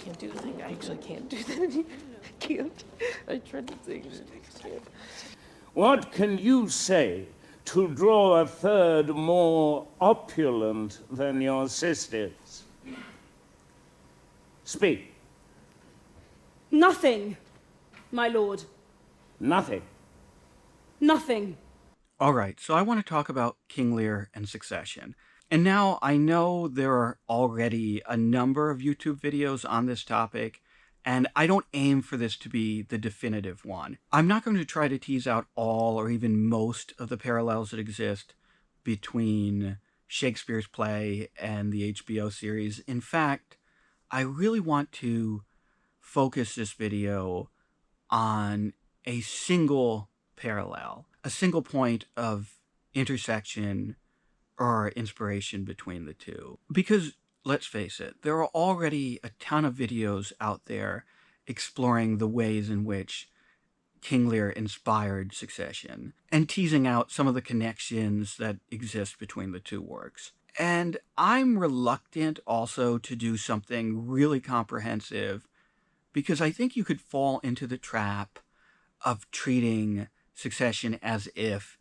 can't do the thing. I actually can't do that anymore. I can't. I tried to sing it. I can't. What can you say to draw a third more opulent than your sisters? Speak. Nothing, my lord. Nothing. Nothing. All right, so I want to talk about King Lear and Succession. And now I know there are already a number of YouTube videos on this topic, and I don't aim for this to be the definitive one. I'm not going to try to tease out all or even most of the parallels that exist between Shakespeare's play and the HBO series. In fact, I really want to focus this video on a single parallel, a single point of intersection or inspiration between the two. Because, let's face it, there are already a ton of videos out there exploring the ways in which King Lear inspired Succession and teasing out some of the connections that exist between the two works. And I'm reluctant also to do something really comprehensive because I think you could fall into the trap of treating Succession as if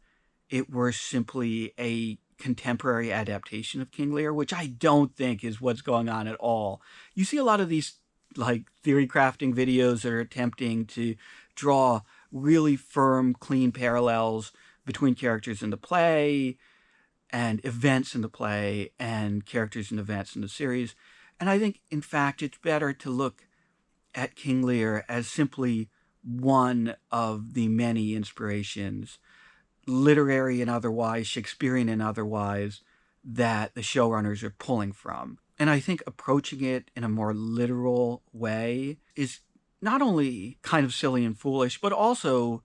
it were simply a contemporary adaptation of King Lear, which I don't think is what's going on at all. You see a lot of these like theory crafting videos that are attempting to draw really firm, clean parallels between characters in the play and events in the play and characters and events in the series. And I think, in fact, it's better to look at King Lear as simply one of the many inspirations, literary and otherwise, Shakespearean and otherwise, that the showrunners are pulling from. And I think approaching it in a more literal way is not only kind of silly and foolish, but also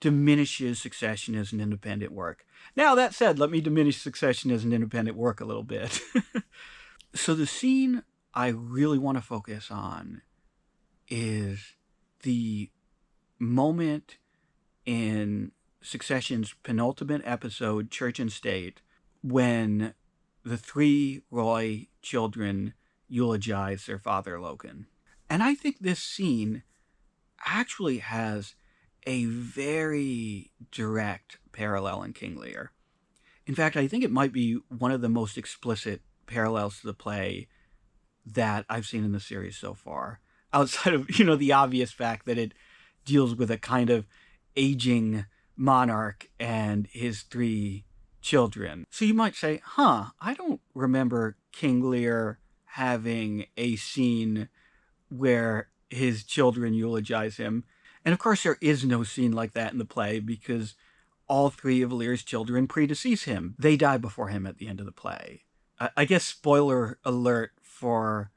diminishes Succession as an independent work. Now, that said, let me diminish Succession as an independent work a little bit. So the scene I really want to focus on is the moment in Succession's penultimate episode, Church and State, when the three Roy children eulogize their father, Logan. And I think this scene actually has a very direct parallel in King Lear. In fact, I think it might be one of the most explicit parallels to the play that I've seen in the series so far. Outside of, the obvious fact that it deals with a kind of aging monarch and his three children. So you might say, I don't remember King Lear having a scene where his children eulogize him. And of course there is no scene like that in the play because all three of Lear's children predecease him. They die before him at the end of the play. I guess spoiler alert for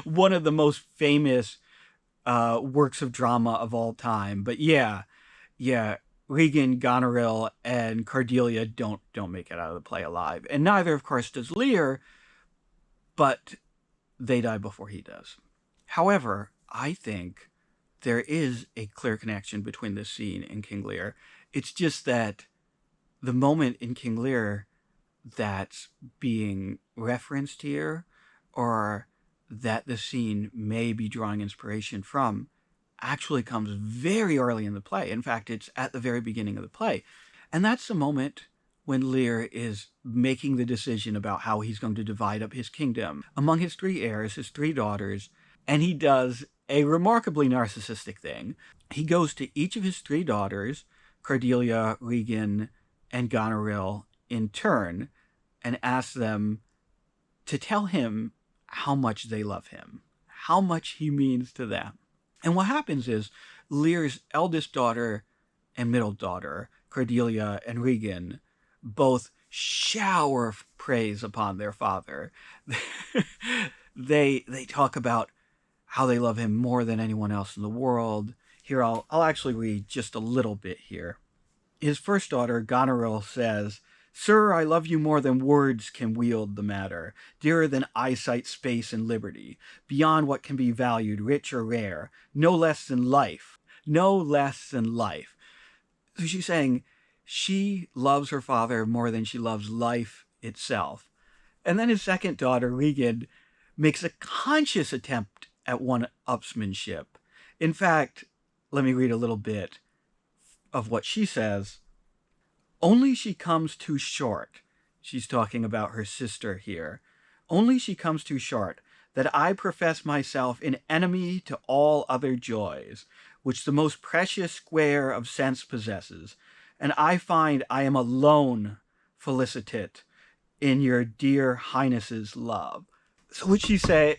one of the most famous works of drama of all time. But yeah, Regan, Goneril, and Cordelia don't make it out of the play alive. And neither, of course, does Lear, but they die before he does. However, I think there is a clear connection between this scene and King Lear. It's just that the moment in King Lear that's being referenced here, or that the scene may be drawing inspiration from, actually comes very early in the play. In fact, it's at the very beginning of the play. And that's the moment when Lear is making the decision about how he's going to divide up his kingdom among his three heirs, his three daughters, and he does a remarkably narcissistic thing. He goes to each of his three daughters, Cordelia, Regan, and Goneril, in turn, and asks them to tell him how much they love him, how much he means to them. And what happens is Lear's eldest daughter and middle daughter, Cordelia and Regan, both shower praise upon their father. They talk about how they love him more than anyone else in the world. Here, I'll actually read just a little bit here. His first daughter, Goneril, says, "Sir, I love you more than words can wield the matter, dearer than eyesight, space, and liberty, beyond what can be valued, rich or rare, no less than life, no less than life." So she's saying she loves her father more than she loves life itself. And then his second daughter, Regan, makes a conscious attempt at one-upsmanship. In fact, let me read a little bit of what she says. Only she comes too short. She's talking about her sister here. Only she comes too short, that I profess myself an enemy to all other joys, which the most precious square of sense possesses, and I find I am alone felicitate in your dear highness's love. So what she's saying,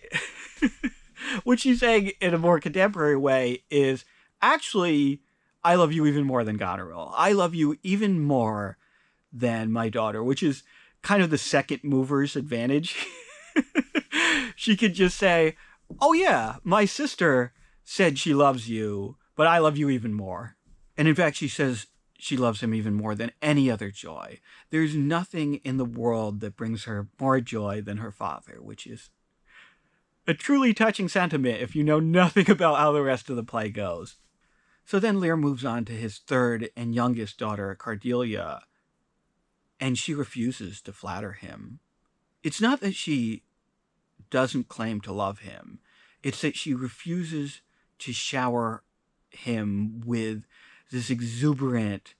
what she's saying in a more contemporary way is, actually, I love you even more than Goneril. I love you even more than my daughter, which is kind of the second mover's advantage. She could just say, oh yeah, my sister said she loves you, but I love you even more. And in fact, she says she loves him even more than any other joy. There's nothing in the world that brings her more joy than her father, which is a truly touching sentiment if you know nothing about how the rest of the play goes. So then Lear moves on to his third and youngest daughter, Cordelia, and she refuses to flatter him. It's not that she doesn't claim to love him. It's that she refuses to shower him with this exuberant,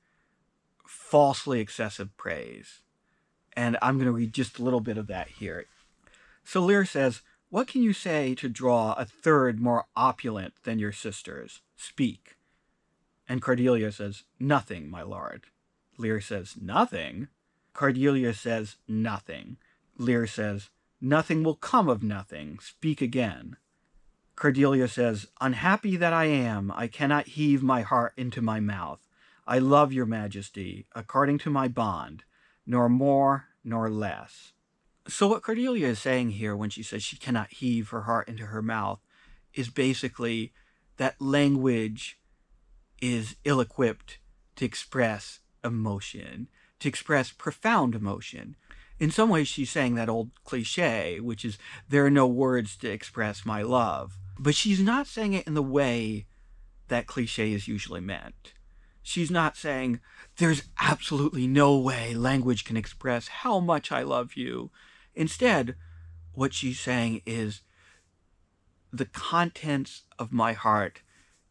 falsely excessive praise. And I'm going to read just a little bit of that here. So Lear says, what can you say to draw a third more opulent than your sisters? Speak. And Cordelia says, nothing, my lord. Lear says, nothing? Cordelia says, nothing. Lear says, nothing will come of nothing. Speak again. Cordelia says, unhappy that I am, I cannot heave my heart into my mouth. I love your majesty, according to my bond, nor more nor less. So what Cordelia is saying here when she says she cannot heave her heart into her mouth is basically that language is ill-equipped to express emotion, to express profound emotion. In some ways, she's saying that old cliche, which is, there are no words to express my love. But she's not saying it in the way that cliche is usually meant. She's not saying, there's absolutely no way language can express how much I love you. Instead, what she's saying is, the contents of my heart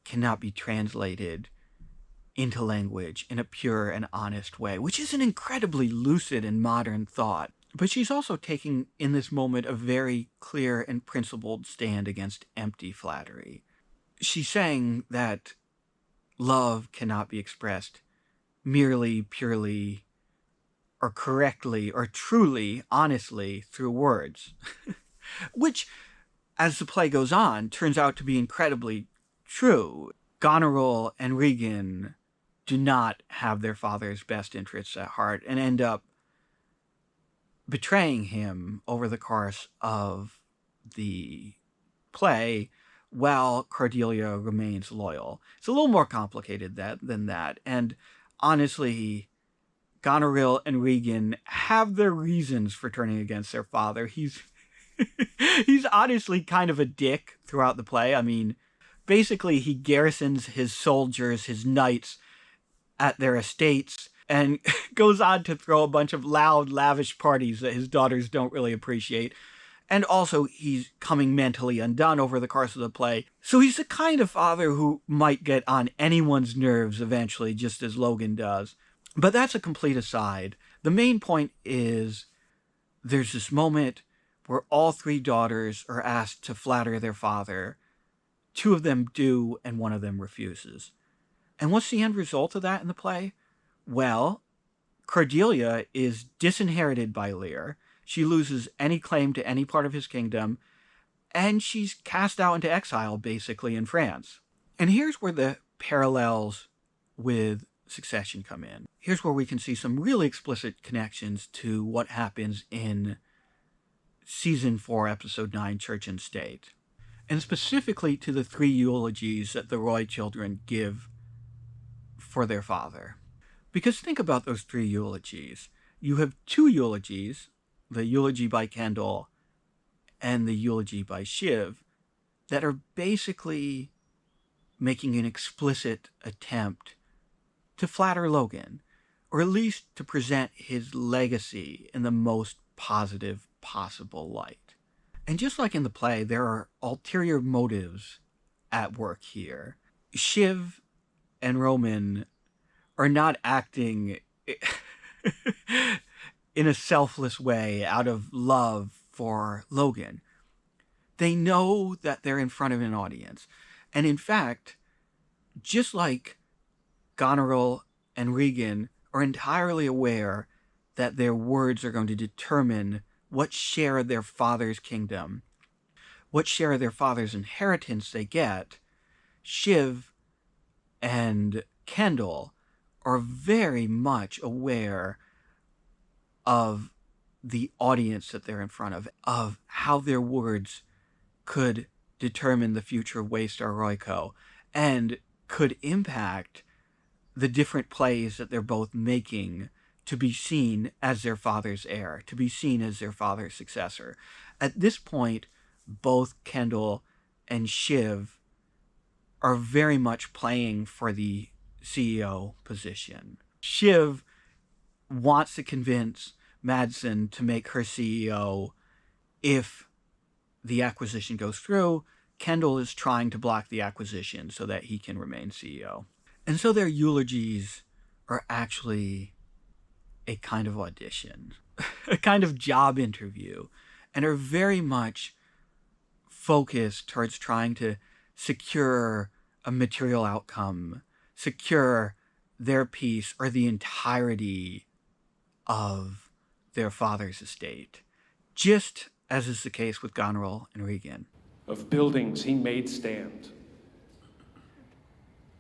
cannot be translated into language in a pure and honest way, which is an incredibly lucid and modern thought. But she's also taking, in this moment, a very clear and principled stand against empty flattery. She's saying that love cannot be expressed merely, purely, or correctly, or truly, honestly, through words. Which, as the play goes on, turns out to be incredibly true. Goneril and Regan do not have their father's best interests at heart and end up betraying him over the course of the play while Cordelia remains loyal. It's a little more complicated than that. And honestly, Goneril and Regan have their reasons for turning against their father. He's honestly kind of a dick throughout the play. I mean, basically he garrisons his soldiers, his knights, at their estates, and goes on to throw a bunch of loud, lavish parties that his daughters don't really appreciate. And also, he's coming mentally undone over the course of the play. So he's the kind of father who might get on anyone's nerves eventually, just as Logan does. But that's a complete aside. The main point is, there's this moment where all three daughters are asked to flatter their father. Two of them do, and one of them refuses. And what's the end result of that in the play? Well, Cordelia is disinherited by Lear. She loses any claim to any part of his kingdom, and she's cast out into exile, basically, in France. And here's where the parallels with Succession come in. Here's where we can see some really explicit connections to what happens in Season 4, Episode 9, Church and State. And specifically to the three eulogies that the Roy children give for their father. Because think about those three eulogies. You have two eulogies, the eulogy by Kendall and the eulogy by Shiv, that are basically making an explicit attempt to flatter Logan, or at least to present his legacy in the most positive possible light. And just like in the play, there are ulterior motives at work here. Shiv and Roman are not acting in a selfless way out of love for Logan. They know that they're in front of an audience. And in fact, just like Goneril and Regan are entirely aware that their words are going to determine what share of their father's kingdom, what share of their father's inheritance they get, Shiv and Kendall are very much aware of the audience that they're in front of how their words could determine the future of Waystar Royco and could impact the different plays that they're both making to be seen as their father's heir, to be seen as their father's successor. At this point, both Kendall and Shiv are very much playing for the CEO position. Shiv wants to convince Madsen to make her CEO if the acquisition goes through. Kendall is trying to block the acquisition so that he can remain CEO. And so their eulogies are actually a kind of audition, a kind of job interview, and are very much focused towards trying to secure a material outcome, secure their piece or the entirety of their father's estate, just as is the case with Goneril and Regan. Of buildings he made stand,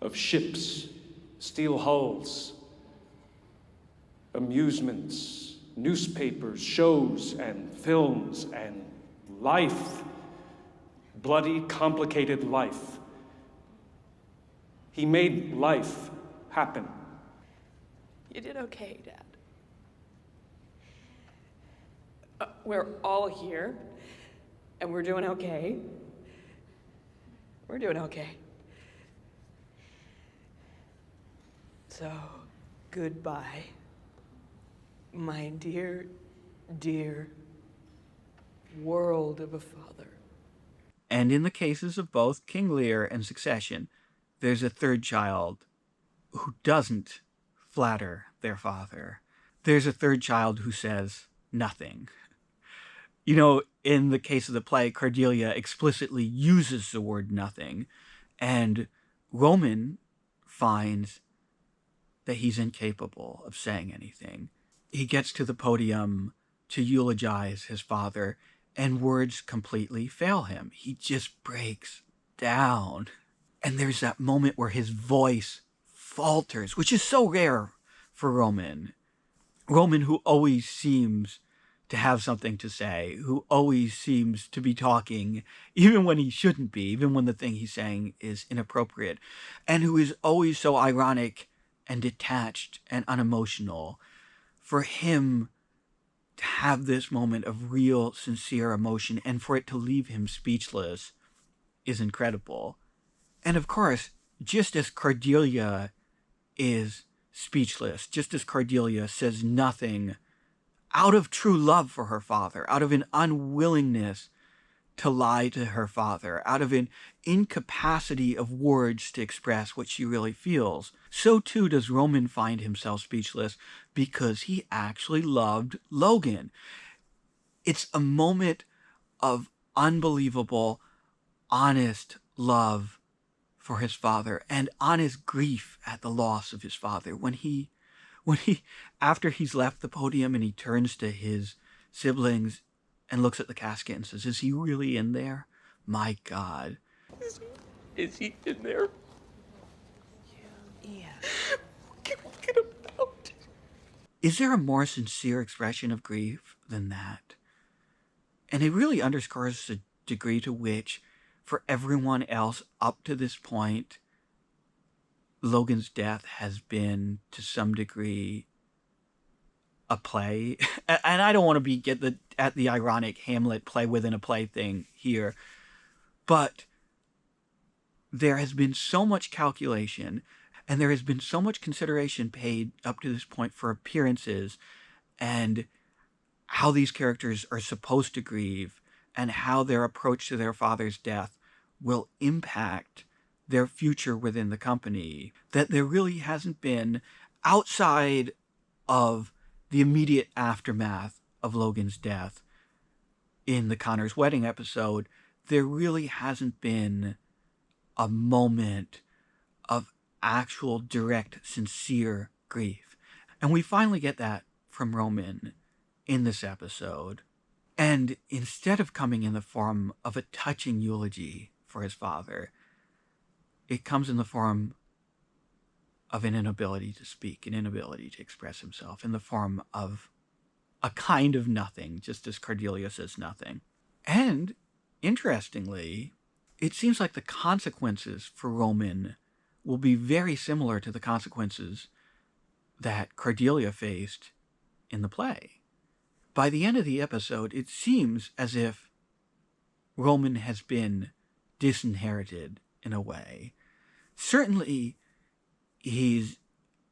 of ships, steel hulls, amusements, newspapers, shows, and films, and life, bloody, complicated life. He made life happen. You did okay, Dad. We're all here, and we're doing okay. We're doing okay. So, goodbye, my dear, dear world of a father. And in the cases of both King Lear and Succession, there's a third child who doesn't flatter their father. There's a third child who says nothing. You know, in the case of the play, Cordelia explicitly uses the word nothing, and Roman finds that he's incapable of saying anything. He gets to the podium to eulogize his father, and words completely fail him. He just breaks down. And there's that moment where his voice falters, which is so rare for Roman. Roman, who always seems to have something to say, who always seems to be talking, even when he shouldn't be, even when the thing he's saying is inappropriate, and who is always so ironic and detached and unemotional. For him to have this moment of real, sincere emotion and for it to leave him speechless is incredible. And of course, just as Cordelia is speechless, just as Cordelia says nothing out of true love for her father, out of an unwillingness to lie to her father, out of an incapacity of words to express what she really feels, so too does Roman find himself speechless because he actually loved Logan. It's a moment of unbelievable, honest love for his father and honest grief at the loss of his father. When he, after he's left the podium and he turns to his siblings and looks at the casket and says, "Is he really in there? My God." Is he in there? Yeah. What can we get him out? Is there a more sincere expression of grief than that? And it really underscores the degree to which, for everyone else up to this point, Logan's death has been, to some degree, a play. And I don't want to get at the ironic Hamlet play within a play thing here, but there has been so much calculation and there has been so much consideration paid up to this point for appearances and how these characters are supposed to grieve and how their approach to their father's death will impact their future within the company, that there really hasn't been, outside of the immediate aftermath of Logan's death in the Connor's wedding episode, there really hasn't been a moment of actual, direct, sincere grief. And we finally get that from Roman in this episode. And instead of coming in the form of a touching eulogy for his father, it comes in the form of an inability to speak, an inability to express himself, in the form of a kind of nothing, just as Cordelia says nothing. And, interestingly, it seems like the consequences for Roman will be very similar to the consequences that Cordelia faced in the play. By the end of the episode, it seems as if Roman has been disinherited in a way. Certainly, he's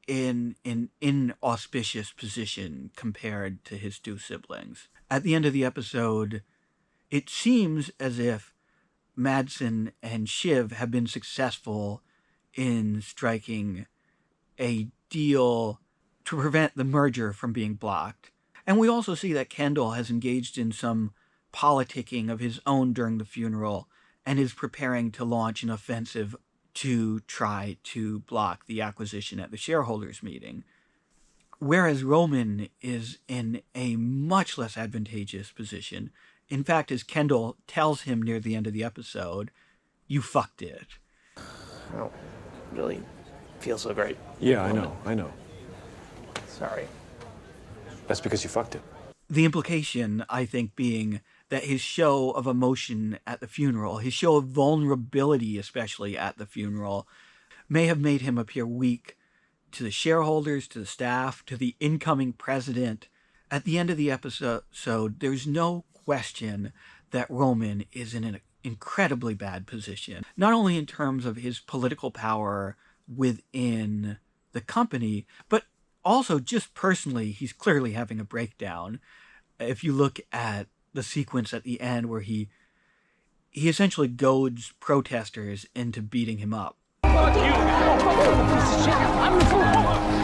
in an inauspicious position compared to his two siblings. At the end of the episode, it seems as if Madsen and Shiv have been successful in striking a deal to prevent the merger from being blocked. And we also see that Kendall has engaged in some politicking of his own during the funeral and is preparing to launch an offensive to try to block the acquisition at the shareholders' meeting. Whereas Roman is in a much less advantageous position. In fact, as Kendall tells him near the end of the episode, you fucked it. I don't really feel so great. Yeah, I know. Sorry. That's because you fucked it. The implication, I think, being that his show of emotion at the funeral, his show of vulnerability, especially at the funeral, may have made him appear weak to the shareholders, to the staff, to the incoming president. At the end of the episode, there's no question that Roman is in an incredibly bad position, not only in terms of his political power within the company, but also just personally, he's clearly having a breakdown. If you look at the sequence at the end where he essentially goads protesters into beating him up. Fuck you! I'm the fool!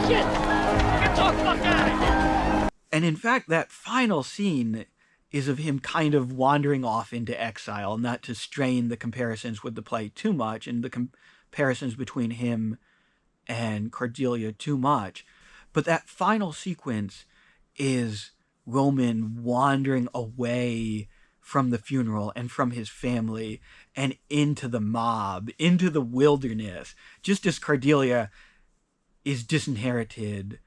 Shit! Get the fuck out of here! And in fact, that final scene is of him kind of wandering off into exile, not to strain the comparisons with the play too much, and the comparisons between him and Cordelia too much. But that final sequence is Roman wandering away from the funeral and from his family and into the mob, into the wilderness, just as Cordelia is disinherited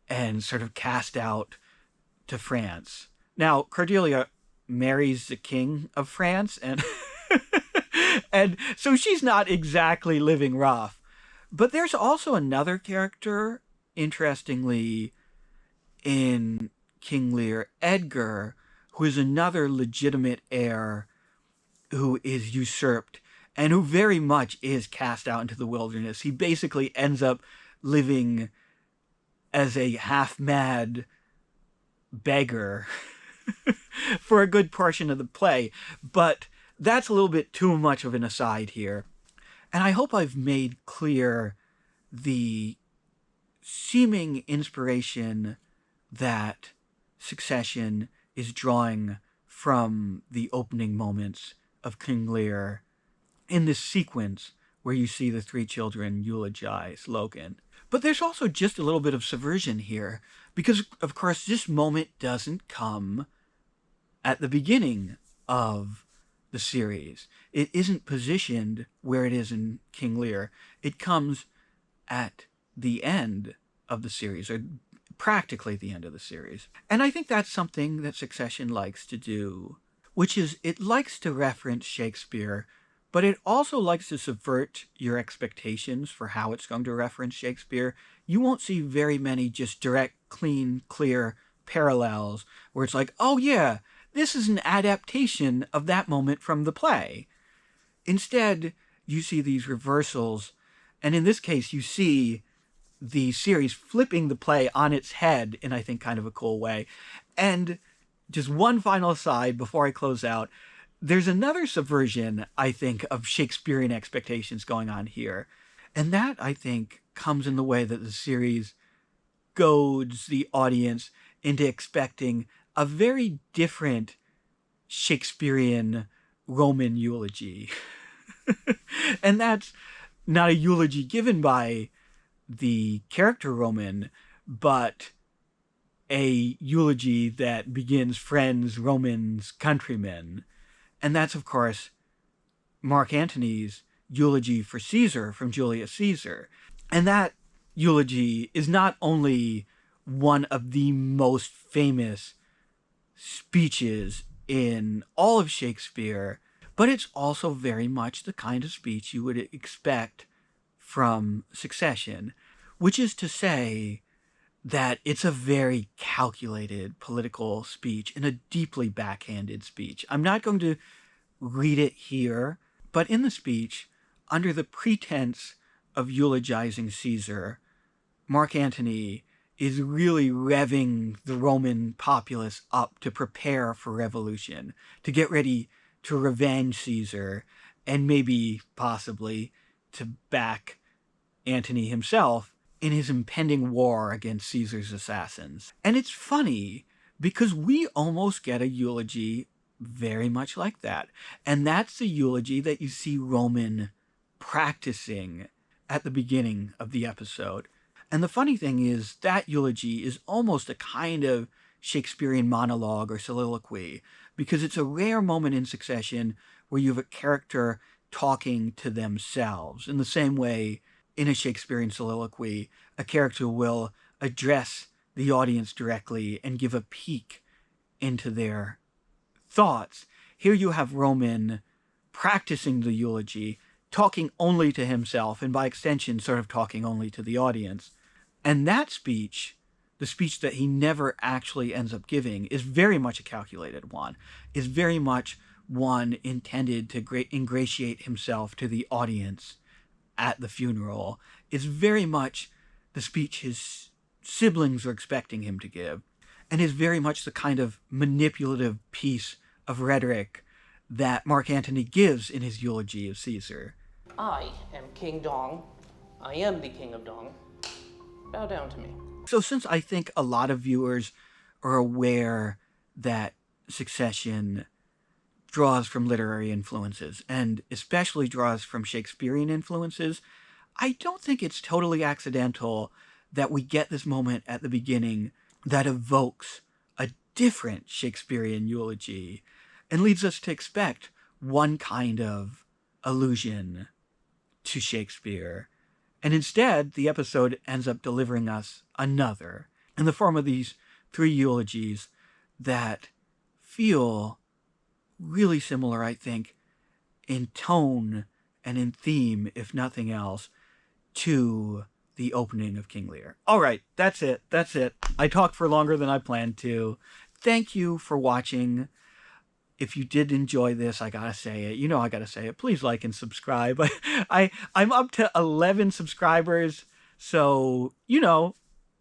and sort of cast out to France. Now, Cordelia marries the king of France, and and so she's not exactly living rough. But there's also another character, interestingly, in King Lear, Edgar, who is another legitimate heir who is usurped and who very much is cast out into the wilderness. He basically ends up living as a half-mad beggar for a good portion of the play. But that's a little bit too much of an aside here. And I hope I've made clear the seeming inspiration that Succession is drawing from the opening moments of King Lear in this sequence where you see the three children eulogize Logan. But there's also just a little bit of subversion here, because, of course, this moment doesn't come at the beginning of the series. It isn't positioned where it is in King Lear. It comes at the end of the series, or practically the end of the series. And I think that's something that Succession likes to do, which is it likes to reference Shakespeare, but it also likes to subvert your expectations for how it's going to reference Shakespeare. You won't see very many just direct, clean, clear parallels where it's like, oh yeah, this is an adaptation of that moment from the play. Instead, you see these reversals, and in this case, you see the series flipping the play on its head in, I think, kind of a cool way. And just one final aside before I close out. there's another subversion, I think, of Shakespearean expectations going on here. And that, I think, comes in the way that the series goads the audience into expecting a very different Shakespearean Roman eulogy. And that's not a eulogy given by the character Roman, but a eulogy that begins friends, Romans, countrymen. And that's, of course, Mark Antony's eulogy for Caesar from Julius Caesar. And that eulogy is not only one of the most famous speeches in all of Shakespeare, but it's also very much the kind of speech you would expect from Succession, which is to say that it's a very calculated political speech and a deeply backhanded speech. I'm not going to read it here, but in the speech, under the pretense of eulogizing Caesar, Mark Antony is really revving the Roman populace up to prepare for revolution, to get ready to revenge Caesar, and maybe, possibly, to back Antony himself in his impending war against Caesar's assassins. And it's funny, because we almost get a eulogy very much like that. And that's the eulogy that you see Roman practicing at the beginning of the episode. And the funny thing is that eulogy is almost a kind of Shakespearean monologue or soliloquy, because it's a rare moment in Succession where you have a character talking to themselves. In the same way, in a Shakespearean soliloquy, a character will address the audience directly and give a peek into their thoughts. Here you have Roman practicing the eulogy, talking only to himself, and by extension, sort of talking only to the audience. And that speech, the speech that he never actually ends up giving, is very much a calculated one, is very much one intended to ingratiate himself to the audience at the funeral. It's very much the speech his siblings are expecting him to give, and is very much the kind of manipulative piece of rhetoric that Mark Antony gives in his eulogy of Caesar. I am King Dong. I am the King of Dong. Bow down to me. So since I think a lot of viewers are aware that Succession draws from literary influences, and especially draws from Shakespearean influences, I don't think it's totally accidental that we get this moment at the beginning that evokes a different Shakespearean eulogy and leads us to expect one kind of allusion to Shakespeare. And instead, the episode ends up delivering us another in the form of these three eulogies that feel really similar, I think, in tone and in theme, if nothing else, to the opening of King Lear. All right, that's it. I talked for longer than I planned to. Thank you for watching. If you did enjoy this, I gotta say it. You know I gotta say it. Please like and subscribe. I'm up to 11 subscribers, so, you know,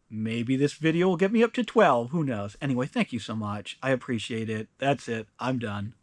maybe this video will get me up to 12. Who knows? Anyway, thank you so much. I appreciate it. That's it. I'm done.